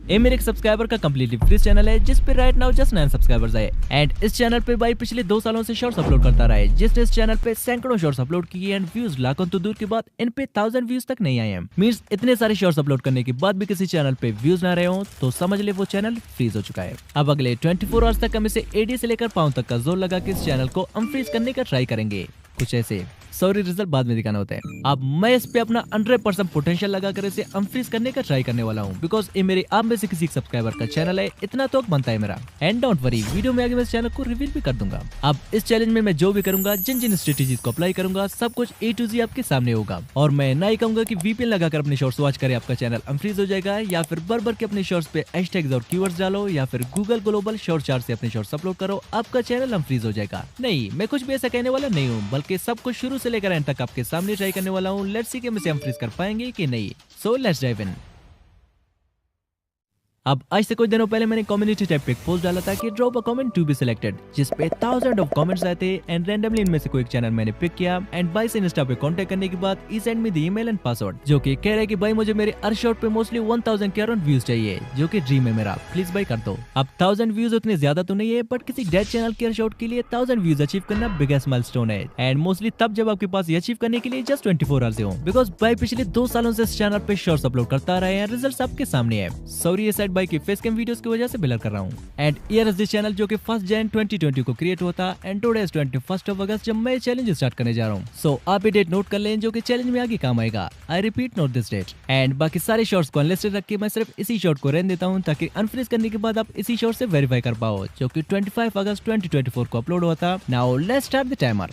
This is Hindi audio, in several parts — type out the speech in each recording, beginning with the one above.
ये मेरे एक सब्सक्राइबर का कम्प्लीटली फ्री चैनल है जिस पे राइट नाउ जस्ट 9 सब्सक्राइबर्स आए एंड इस चैनल पे भाई पिछले 2 सालों से शॉर्ट्स अपलोड करता रहा है, जिसने इस चैनल पे सैकड़ों शॉर्ट्स अपलोड किए एंड व्यूज लाखों तो दूर की बात इन पे 1000 व्यूज तक नहीं आए हैं। मींस इतने सारे शॉर्ट्स अपलोड करने के बाद भी किसी चैनल पे व्यूज ना रहे हो तो समझ ले वो चैनल फ्रीज हो चुका है। अब अगले 24 आवर्स तक हम इसे एडी से लेकर पाँव तक का जोर लगा के इस चैनल को अनफ्रीज करने का ट्राई करेंगे। कुछ ऐसे सॉरी रिजल्ट बाद में दिखाना होता है। अब मैं इस पे अपना 100% पोटेंशियल लगाकर इसे अनफ्रीज करने का ट्राई करने वाला हूँ, बिकॉज ये मेरे आप में से किसी सब्सक्राइबर का चैनल है, इतना तो बनता है मेरा। एंड डोंट वरी, वीडियो में आगे मैं इस चैनल को रिवील भी कर दूंगा। अब इस चैलेंज में मैं जो भी करूंगा, जिन जिन स्ट्रेटेजीज को अप्लाई करूंगा, सब कुछ A to Z आपके सामने होगा। और मैं ना ही कहूंगा कि VPN लगाकर अपने शॉर्ट्स वॉच करे आपका चैनल अनफ्रीज हो जाएगा, या फिर बर के अपने शॉर्ट्स पे हैशटैग्स और कीवर्ड्स डालो, या फिर गूगल ग्लोबल शॉर्ट चार्ट से अपने शॉर्ट्स अपलोड करो, आपका चैनल अनफ्रीज हो जाएगा। नहीं, मैं कुछ भी ऐसा कहने वाला नहीं हूँ, बल्कि सब कुछ शुरू से लेकर एंड तक आपके सामने ट्राई करने वाला हूँ। लेट्स सी कि हम इसे अनफ्रीज कर पाएंगे कि नहीं। So let's dive in. अब आज से कुछ दिनों पहले मैंने कम्युनिटी टैब पे एक पोस्ट डाला था कि drop a comment to be selected, जिस पे 1000 ऑफ कमेंट्स आए थे एंड रैंडमली इनमें से कोई एक चैनल मैंने पिक किया एंड भाई से इंस्टा पे कांटेक्ट करने के बाद ही send me the email and password, जो कि कह रहा है कि भाई मुझे मेरे हर शॉट पे मोस्टली 1000 के अराउंड व्यूज चाहिए, जो कि ड्रीम है मेरा, प्लीज भाई कर दो। अब 1000 व्यूज उतने ज्यादा तो नहीं है, बट किसी डेड चैनल के हर शॉट के लिए 1000 व्यूज अचीव करना बिगेस्ट माइलस्टोन है एंड मोस्टली तब जब आपके पास ये अचीव करने के लिए जस्ट 24 आवर्स हो, बिकॉज भाई पिछले 2 सालों से इस चैनल पे शॉर्ट्स अपलोड करता रहा है, रिजल्ट आपके सामने है। सॉरी ये साइड भाई की फेस कैम वीडियोस की वजह से ब्लर कर रहा हूँ। And here is this channel जो कि 1 जन 2020 को क्रिएट हुआ था एंड टुडे इज 21 अगस्त जब मैं चैलेंज स्टार्ट करने जा रहा हूँ। सो आप ये डेट नोट कर लें जो कि चैलेंज में आगे काम आएगा। I repeat, note this date. And बाकी सारे शॉर्ट्स को अनलिस्टेड रख के मैं सिर्फ इसी शॉर्ट को रहने देता हूँ ताकि अनफ्रीज करने के बाद आप इसी शॉर्ट से वेरीफाई कर पाओ, जो कि 25 अगस्त 2024 को अपलोड हुआ था। Now let's start the timer.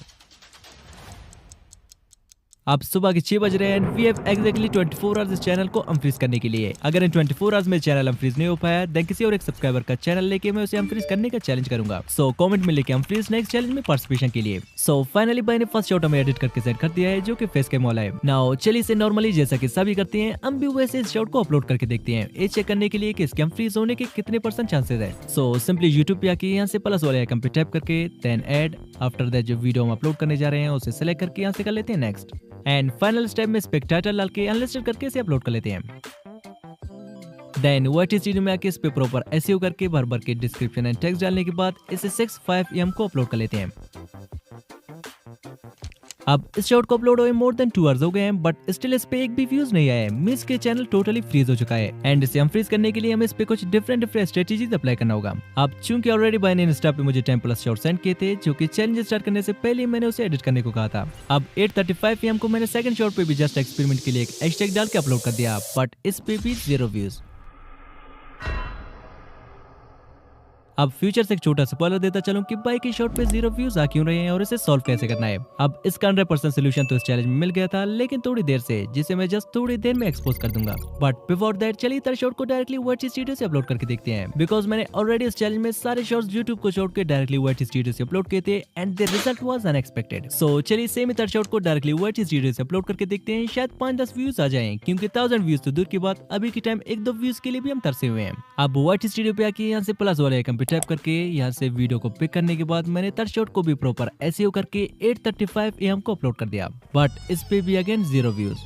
अब सुबह के 6 बज रहे हैं, वी हैव एग्जैक्टली 24 आवर्स इस चैनल को अनफ्रीज करने के लिए। अगर इन 24 आवर्स में चैनल अनफ्रीज नहीं हो पाया, देन किसी और एक सब्सक्राइबर का चैनल लेके मैं उसे अनफ्रीज करने का चैलेंज करूंगा। सो कमेंट में लेके अनफ्रीज नेक्स्ट चैलेंज में पार्टिसिपेशन के लिए। सो फाइनली भाई ने फर्स्ट शॉट हमें एडिट करके सेंड कर दिया है, जो कि फेस कैम वाला है। नाउ चलिए इसे नॉर्मली जैसा कि सभी करते हैं, हम भी वैसे इस शॉट को अपलोड करके देखते हैं, ये चेक करने के लिए कि इसके अनफ्रीज होने के कितने % चांसेस है। सो सिंपली यूट्यूब पे आके यहाँ से प्लस वाले आइकन पे टैप करके देन ऐड, आफ्टर दैट जो वीडियो हम अपलोड करने जा रहे हैं उसे सेलेक्ट करके यहाँ से कर लेते हैं नेक्स्ट। एंड फाइनल स्टेप में स्पेक टाइटल डाल के अनलिस्टेड करके इसे अपलोड कर लेते हैं। देन वाइट स्टूडियो में आके इस पे प्रॉपर एसईओ करके भर के डिस्क्रिप्शन एंड टेक्स्ट डालने के बाद इसे 6 AM को अपलोड कर लेते हैं। अब इस शॉट को अपलोड हुए मोर देन 2 आवर्स हो गए हैं, बट स्टिल इस पे एक भी व्यूज नहीं आया है, मींस के चैनल टोटली फ्रीज हो चुका है। एंड इसे अनफ्रीज करने के लिए हमें इस पे कुछ डिफरेंट स्ट्रेटेजीज अप्लाई करना होगा। अब चूंकि ऑलरेडी बाय ने इंस्टा पे मुझे 10+ शॉट सेंड किए थे, जो कि चैलेंज स्टार्ट करने से पहले मैंने उसे एडिट करने को कहा था। अब 8:35 PM को मैंने सेकंड शॉट पे भी जस्ट एक्सपेरिमेंट के लिए एक हैशटैग डाल के अपलोड कर दिया, बट इस पे भी 0 व्यूज। अब फ्यूचर से एक छोटा स्पॉइलर देता चलूं कि बाइक की शॉट पे 0 व्यूज आ क्यों रहे हैं और इसे सॉल्व कैसे करना है। अब इसका 100% सोल्यूशन तो इस चैलेंज में मिल गया था, लेकिन थोड़ी देर से, जिसे मैं जस्ट थोड़ी देर में एक्सपोज कर दूंगा। बट बिफोर दैट चलिए थर्ड शॉट को डायरेक्टली वाइट स्टूडियो से अपलोड करके देखते हैं, बिकॉज मैंने ऑलरेडी इस चैलेंज में सारे शॉट्स यूट्यूब को छोड़ के डायरेक्टली वाइट स्टूडियो से अपलोड किए थे and the result was unexpected. So चलिए सेम थर्ड शॉट को डायरेक्टली वाइट स्टूडियो से अपलोड करके देखते हैं, शायद 5-10 व्यूज आ जाएं, क्योंकि 1000 व्यूज तो दूर की बात, अभी के टाइम 1-2 व्यूज के लिए भी हम तरसे हुए हैं। अब वाइट स्टूडियो पे आके यहाँ से प्लस वाले आइकन पे टैप करके यहाँ से वीडियो को पिक करने के बाद मैंने थर्ड शॉट को भी प्रॉपर एसईओ करके 8:35 AM को अपलोड कर दिया, बट इस पे भी again 0 views.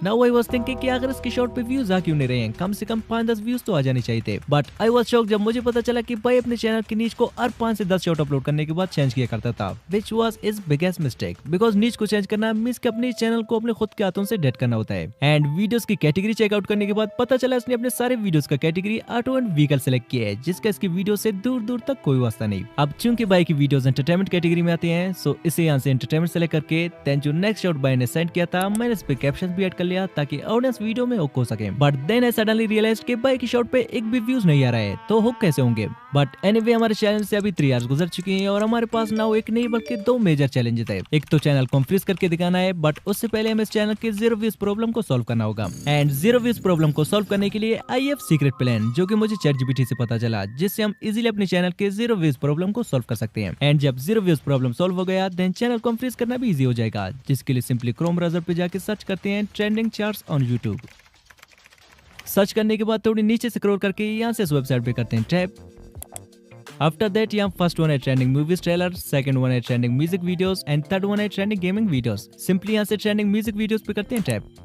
Now I was thinking कि अगर इसके शॉट पे व्यूज आ क्यों नहीं रहे हैं, कम से कम 5-10 व्यूज तो आ जाने चाहिए थे। बट आई वाज शॉक जब मुझे पता चला कि भाई अपने चैनल की नीच को हर 5 से 10 शॉट अपलोड करने के बाद चेंज किया करता था, which was is biggest mistake, because नीच को चेंज करना मींस कि अपने चैनल को अपने खुद के हाथों से डेट करना होता है। एंड वीडियोस की कैटेगरी चेकआउट करने के बाद पता चला इसने अपने सारे वीडियोस का category auto and vehicle select किया है, जिसका इसकी वीडियो से दूर दूर तक कोई वास्ता नहीं। अब चूंकि बाई की वीडियोस एंटरटेनमेंट कैटेगरी में आते हैं, सो इसे यहाँ से एंटरटेनमेंट सेलेक्ट करके देन जो नेक्स्ट शॉट बाई ने सेंड किया था मैंने इस पे कैप्शन भी ऐड कर लिया ताकि वीडियो में हुक हो सके। But then I suddenly realised कि भाई की शॉट पे एक भी व्यूज नहीं आ रहा है, तो हुक कैसे होंगे। बट एनीवे हमारे चैनल से अभी 3 आवर्स गुजर चुके हैं और हमारे पास नाउ एक नहीं बल्कि 2 मेजर चैलेंजेस है। एक तो चैनल को फ्रीज करके दिखाना है, बट उससे पहले हमें इस चैनल के 0 व्यूज प्रॉब्लम को सॉल्व करना होगा। एंड 0 व्यूज प्रॉब्लम को सॉल्व करने के लिए आई हैव सीक्रेट प्लान, जो कि मुझे ChatGPT से पता चला, जिससे हम इजीली अपने चैनल के 0 व्यूज प्रॉब्लम को सॉल्व कर सकते हैं। एंड जब 0 व्यूज प्रॉब्लम सॉल्व हो गया, देन चैनल को फ्रीज करना भी इजी हो जाएगा, जिसके लिए सिंपली क्रोम ब्राउज़र पे जाके सर्च करते हैं trending charts on YouTube. Search करने के बाद थोड़ी नीचे स्क्रॉल करके यहाँ से इस वेबसाइट पे करते हैं टैप। आफ्टर दैट यहाँ फर्स्ट वन है trending movies trailer, second one है trending music videos and third one है ट्रेंडिंग गेमिंग वीडियोस। सिंपली यहाँ से ट्रेंडिंग म्यूजिक वीडियोस पे करते हैं टैप।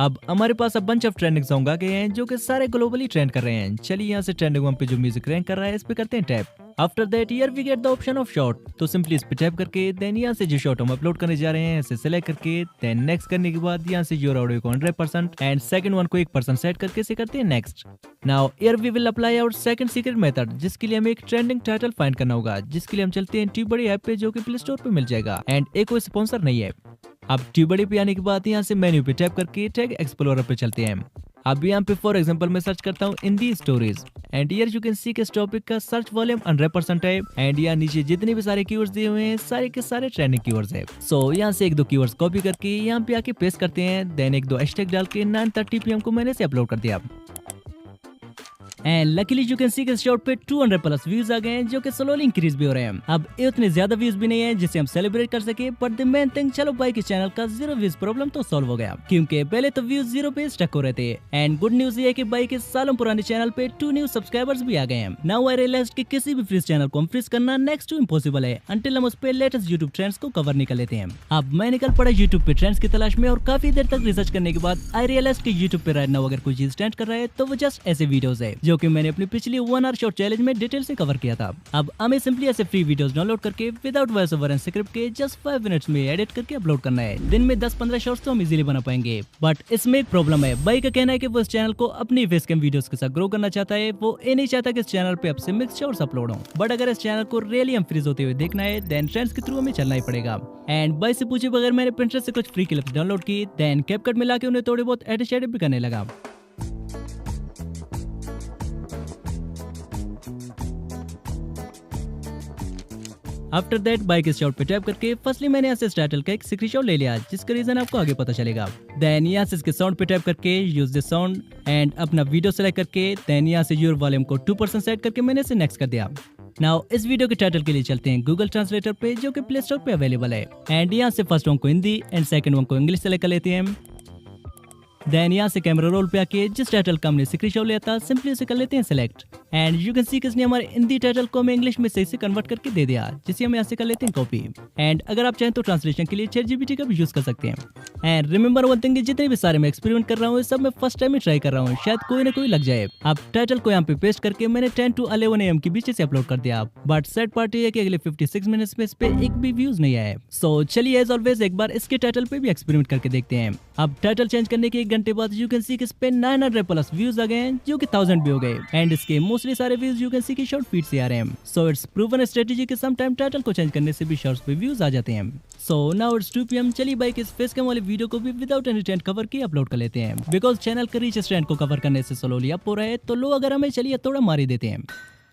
अब हमारे पास अब बंच ऑफ ट्रेंडिंग सॉन्ग आ गए हैं जो कि सारे ग्लोबली ट्रेंड कर रहे हैं। चलिए यहाँ से ट्रेंडिंग 1 पे जो म्यूजिक रैंक कर रहा है इस पे करते हैं tap. After that here we get the option of short, तो सिंपली इस पे टैप करके देन यहाँ से जो शॉर्ट हम अपलोड करने जा रहे हैं इसे सिलेक्ट करके देन नेक्स्ट करने के बाद यहाँ से योर ऑडियो को 100% एंड सेकंड वन को 1% सेट करके इसे करते हैं next. Now here we will apply our second secret method, जिसके लिए हमें एक ट्रेंडिंग टाइटल फाइंड करना होगा, जिसके लिए हम चलते हैं ट्यूबडी ऐप पे जो कि प्ले स्टोर पे मिल जाएगा एंड एक कोई स्पॉन्सर नहीं है। अब ट्यूबडी पे आने के बाद यहाँ से मेन्यू पे टैप करके टैग एक्सप्लोरर पे चलते हैं। अब यहाँ पे फॉर एग्जांपल मैं सर्च करता हूँ Hindi stories and here you can see के इस टॉपिक का सर्च वॉल्यूम 100% है एंड यहाँ नीचे जितने भी सारे कीवर्ड्स दिए हुए हैं सारे के सारे ट्रेंडिंग कीवर्ड्स है। सो यहाँ से एक दो कीवर्ड्स कॉपी करके यहाँ पे आके पेस्ट करते हैं देन एक दो हैशटैग डाल के 9:30 PM को मैंने से अपलोड कर दिया and luckily you can see के शॉर्ट पे 200+ व्यूज आ गए हैं जो कि स्लोली इंक्रीज भी हो रहे हैं। अब ये उतने ज्यादा व्यूज भी नहीं है जिसे हम सेलिब्रेट कर सके, बट द मेन थिंग चलो भाई के चैनल का 0 व्यूज प्रॉब्लम तो सॉल्व हो गया, क्योंकि पहले तो व्यूज 0 पे स्टक हो रहे थे एंड गुड न्यूज ये है कि भाई के सालों पुराने चैनल पे 2 न्यू सब्सक्राइबर्स भी आ गए हैं। नाउ आई रियलाइज्ड कि किसी भी फ्रीज चैनल को हम फ्रीज करना नेक्स्ट टू इम्पॉसिबल है अंटिल हम उस पे लेटेस्ट यूट्यूब ट्रेंड्स को कवर नहीं कर लेते हैं। अब मैं निकल पड़ा यूट्यूब पे ट्रेंड्स की तलाश में और काफी देर तक रिसर्च करने के बाद आई रियलाइज कि यूट्यूब पे राइट नाउ अगर कोई चीज ट्रेंड कर रहा है तो वो जस्ट ऐसे वीडियोस है जो कि मैंने अपनी पिछली 1 आवर शॉर्ट चैलेंज में डिटेल से कवर किया था। अब हमें सिंपली ऐसे फ्री वीडियोस डाउनलोड करके without voice over and script के जस्ट 5 मिनट्स में एडिट करके अपलोड करना है। दिन में 10-15 शॉर्ट्स तो हम इजीली बना पाएंगे, बट इसमें एक प्रॉब्लम है। भाई का कहना है कि वो इस चैनल को अपनी फेस कैम वीडियोस के साथ ग्रो करना चाहता है, वो ये नहीं चाहता कि इस चैनल पे अब से मिक्स शॉर्ट्स अपलोड हो। बट अगर इस चैनल को रियली हम फ्रीज होते हुए देखना है देन ट्रेंड्स के थ्रू हमें चलना ही पड़ेगा। एंड भाई से पूछे बगैर मैंने पिंटरेस्ट से कुछ फ्री क्लिप्स डाउनलोड की देन कैपकट में लाके उन्हें थोड़े बहुत एडिट शेडिट भी करने लगा। आफ्टर दैट बाइक इस शॉट पे टैप करके फर्स्टली मैंने यहाँ से इस टाइटल का एक स्क्रीनशॉट ले लिया जिसका रीजन आपको आगे पता चलेगा। देन यहाँ से इसके साउंड पे टैप करके यूज द साउंड एंड अपना वीडियो सेलेक्ट करके देन यहाँ से योर वॉल्यूम को 2% सेट करके मैंने इसे नेक्स्ट कर दिया। नाउ इस वीडियो के टाइटल के लिए चलते हैं गूगल ट्रांसलेटर पे जो कि प्ले स्टोर पे अवेलेबल है एंड यहाँ से फर्स्ट वन को हिंदी एंड सेकंड वन को इंग्लिश सेलेक्ट कर लेते हैं। देन यहाँ से कैमरा रोल पे आके जिस टाइटल का हमने स्क्रीनशॉट लिया था सिंपली उसे कर लेते हैं select and you can see किसने हमारे हिंदी टाइटल को हमें इंग्लिश में सही से कन्वर्ट करके दे दिया, जिसे हम यहाँ से कर लेते हैं कॉपी। एंड अगर आप चाहें तो ट्रांसलेशन के लिए ChatGPT का भी यूज कर सकते हैं। एंड रिमेंबर वन थिंग, जितने भी सारे मैं एक्सपेरिमेंट कर रहा हूँ सब मैं फर्स्ट टाइम ही ट्राई कर रहा हूँ, शायद कोई ना कोई लग जाए। अब टाइटल को यहाँ पे पेस्ट करके मैंने 10 to 11 AM के बीच से अपलोड कर दिया, बट सैड पार्ट है कि अगले 56 मिनट्स में इस पे एक भी व्यूज नहीं आया। सो चलिए एज ऑलवेज एक बार इसके टाइटल पे भी एक्सपेरिमेंट करके देखते हैं। अब टाइटल चेंज करने के 1 घंटे बाद यू कैन सी कि इस पे 900+ व्यूज आ गए हैं जो कि 1000 भी हो गए एंड इसके मोस्टली सारे व्यूज यू कैन सी की शॉर्ट फीड से आ रहे हैं। सो इट्स प्रूवन स्ट्रेटेजी कि सम टाइम टाइटल को चेंज करने से भी शॉर्ट्स पे व्यूज आ जाते हैं। So now it's 2 PM। चलिए बाइक इस फेस कैम वाले वीडियो को भी विदाउट एनी ट्रेंड कवर की अपलोड कर लेते हैं, बिकॉज चैनल का रीच ट्रेंड को कवर करने से स्लोली अप हो रहा है, तो लो अगर हमें चलिए थोड़ा मार ही देते हैं।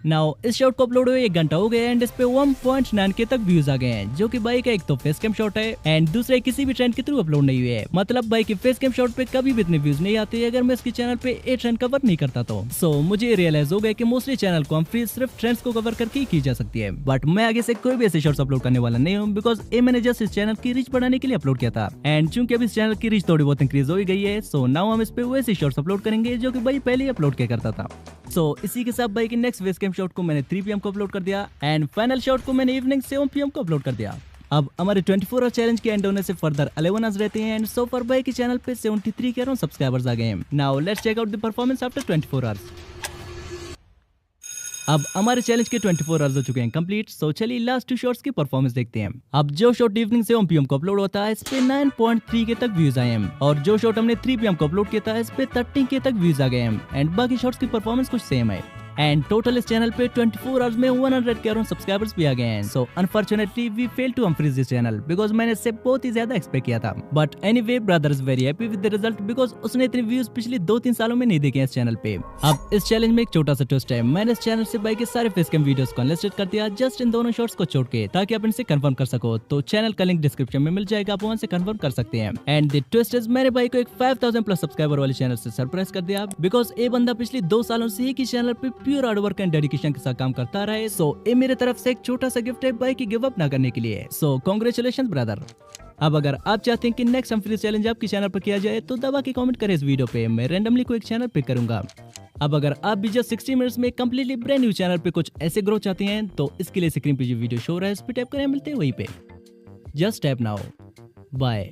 नाउ इस शॉट को अपलोड हुए 1 घंटा हो गया एंड इस पे 1.9K तक व्यूज आ गए हैं, जो कि बाइक का एक तो फेस कैम शॉट है एंड दूसरा किसी भी ट्रेंड के थ्रू अपलोड नहीं हुए है। मतलब बाइक के फेस कैम शॉट पे कभी भी इतने व्यूज नहीं आते अगर मैं इसके चैनल पे ए ट्रेंड कवर नहीं करता तो। सो मुझे रियलाइज हो गया कि मोस्टली चैनल को हम फ्री सिर्फ ट्रेंड्स को कवर करके ही की जा सकती है, बट मैं आगे से कोई भी ऐसे शॉर्ट्स अपलोड करने वाला नहीं हूँ, बिकॉज ये मैंने जस्ट इस चैनल की रीच बढ़ाने के लिए अपलोड किया था एंड चूंकि अभी इस चैनल की रीच थोड़ी बहुत इंक्रीज हो गई है, सो नाउ हम इस पे वैसे शॉर्ट्स अपलोड करेंगे जो कि भाई पहले ही अपलोड किया करता था। सो इसी के साथ भाई की नेक्स्ट फेस कैम शॉट को मैंने 3 PM को अपलोड कर दिया एंड फाइनल शॉट को मैंने इवनिंग 7 PM को अपलोड कर दिया। अब हमारे 24 आवर चैलेंज के एंड होने से फर्दर 11 आवर्स रहते हैं एंड सो फॉर भाई के चैनल पे 73 के अराउंड सब्सक्राइबर्स आ गए हैं। Now let's check out the performance after 24 hours. अब हमारे चैलेंज के 24 आवर्स हो चुके हैं कंप्लीट। सो चलिए लास्ट 2 शॉट्स की परफॉर्मेंस देखते हैं। अब जो शॉट इवनिंग 7 PM को अपलोड होता है इस पे 9.3K तक व्यूज आए हैं और जो शॉट हमने 3 PM को अपलोड किया था इस पे 13K तक व्यूज आ गए हैं एंड बाकी शॉट्स की परफॉर्मेंस कुछ सेम है एंड टोटल इस चैनल पे 24 आवर्स में 100 के अराउंड सब्सक्राइबर्स भी आ गए हैं। So unfortunately we fail to unfreeze this channel because मैंने इससे बहुत ही ज्यादा एक्सपेक्ट किया था, but anyway brother is very happy with the result because उसने इतने व्यूज पिछले 2-3 सालों में नहीं देखे इस चैनल पे। अब इस चैलेंज में एक छोटा सा ट्विस्ट है, मैंने इस चैनल से बाइक के सारे फेस कैम वीडियोस को अनलिस्टेड कर दिया जस्ट इन दोनों शॉट्स को छोड़ के, ताकि आप इनसे कंफर्म कर सको। तो चैनल का लिंक डिस्क्रिप्शन में मिल जाएगा, आप वहां से कंफर्म कर सकते हैं। एंड द ट्विस्ट इज मैंने भाई को एक 5000+ सब्सक्राइबर वाले चैनल से सरप्राइज कर दिया बिकॉज ये बंदा पिछले 2 सालों से एक ही चैनल पे pure hard work and dedication के साथ काम करता रहा है। सो ये मेरे तरफ से एक छोटा सा गिफ्ट है भाई की गिव अप ना करने के लिए। सो कांग्रेचुलेशंस ब्रदर। अब अगर आप चाहते हैं कि नेक्स्ट हम फ्री चैलेंज आपके चैनल पर किया जाए तो दबा के कमेंट करें इस वीडियो पे, मैं रैंडमली कोई एक चैनल पिक करूंगा। अब अगर आप भी जस्ट 60 मिनट्स में कंप्लीटली ब्रांड न्यू चैनल पे कुछ ऐसे ग्रो चाहते हैं तो इसके लिए स्क्रीन पे जो वीडियो शो रहा है इस पे टैप करें, मिलते हैं वहीं पे। Just tap now. बाय।